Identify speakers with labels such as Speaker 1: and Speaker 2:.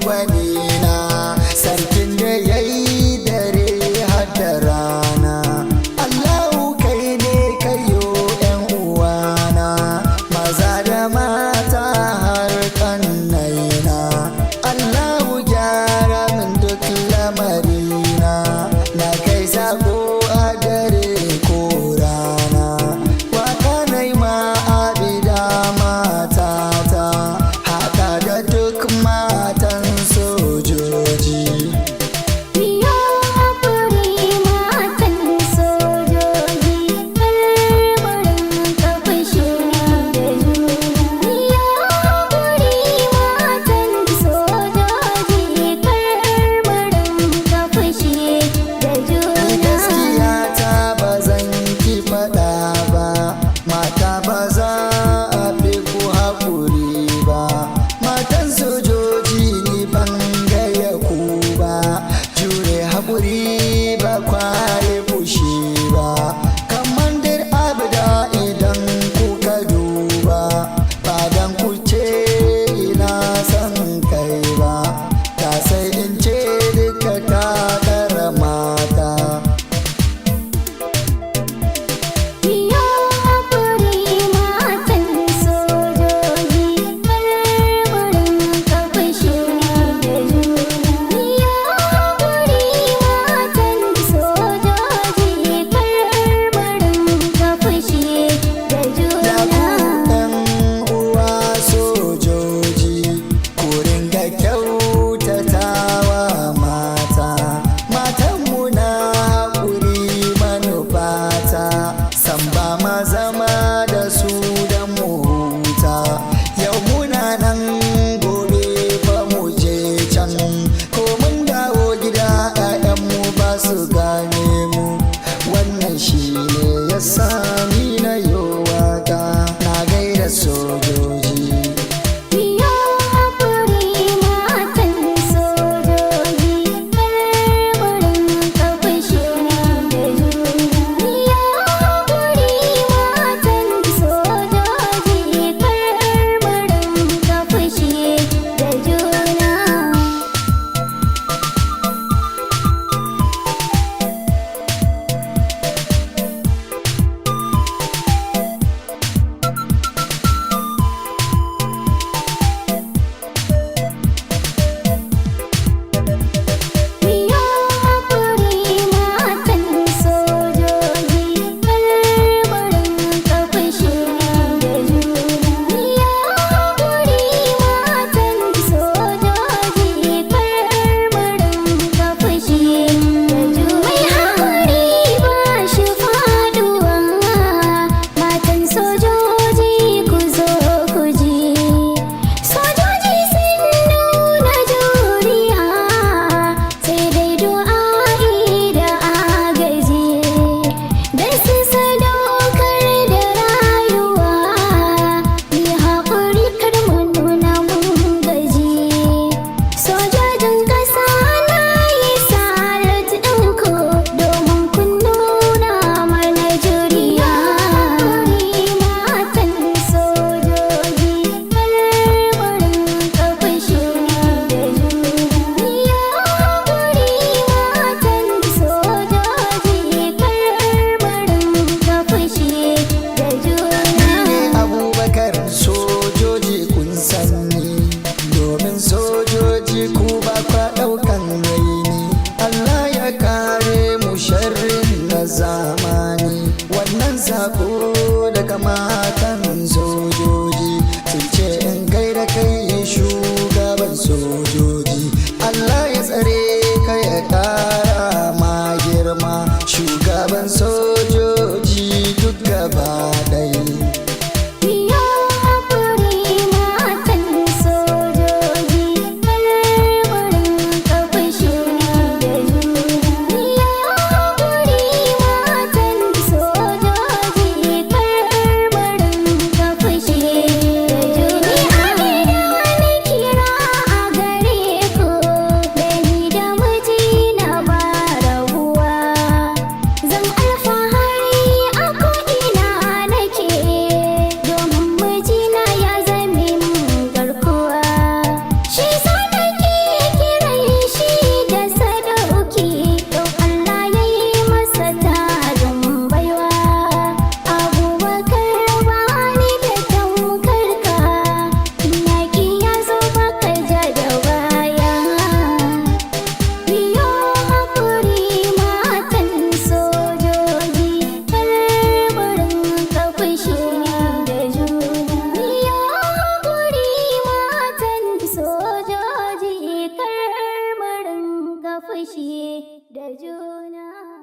Speaker 1: gwanina, sarkin da ya yi dare har da rana. Allahu kai ne kayo 'yan uwana, maza da mata har kannaina. Allahu gyara min duk lamarina, na kai sako a dare ko rana. Waka nai ma abida matata, haka da duk matan sojoji.
Speaker 2: Biyo haƙuri matan sojoji, karɓarin ka fushi da juna. Biyo haƙuri matan sojoji, karɓarin ka fushi da juna.
Speaker 1: Gaskiya ta ba zan ki faɗa ba, mata ba za a fi ku haƙuri ba. Matan sojoji ni ban gaya ku ba, jure haƙuri ba kware fushi ba. Kamandir abda idan kuka duba, ba dan ku ce ina son kai ba, ta sai in ce duka ta ɗara mata.
Speaker 2: Biyo haƙuri matan sojoji, karɓarin ka fushi da juna. Biyo haƙuri matan sojoji, karɓarin ka fushi da
Speaker 1: Ya
Speaker 2: juna.
Speaker 1: ku ɗan uwa sojoji, ku ringa kyautatawa mata. Matanmu na haƙuri manufata, san ba ma zama da su don mu huta. Yau muna nan gobe fa mu je can, ko mun dawo gida 'ya'yanmu ba su gane mu. Wannan shi ne ya sani na yo waka, na gaida sojoji.
Speaker 2: Biyo haƙuri matan sojoji, karɓarin ka fushi da juna. Biyo haƙuri matan sojoji, karɓarin ka fushi da juna. Biyo haƙuri matan sojoji, karɓarin ka fushi da juna. Biyo haƙuri matan sojoji, karɓarin ka fushi da juna. Mai haƙuri ba shi faɗuwa, matan sojoji ku zo ku ji. Sojoji sun nuna juriya, sai dai du'a'i da agaji, don su sadaukar da rayuwa. Yi haƙuri kar mu nuna mun gaji. Sojojin ƙasa na yi salat ɗinku, domin kun nuna mana juriya. Matan sojoji, karɓarin ka fushi da juna. Biyo haƙuri matan sojoji, karɓarin ka fushi da juna.
Speaker 1: Abubakar sojoji kun sanni, domin sojoji ku ba kwa ɗaukan raini. Allah ya kare mu sharrin na zamani. Wannan sako daga matan sojoji, sun ce in gaida kai shugaban sojoji. Allah ya tsare ka ya ƙara ma girma, shugaban sojoji duk gaba ɗaya.
Speaker 2: Biyo haƙuri matan sojoji, karɓarin ka fushi da juna. Biyo haƙuri matan sojoji, karɓarin ka fushi da juna. Ni a gida wani kira a gare ku, da ni da fushi da juna.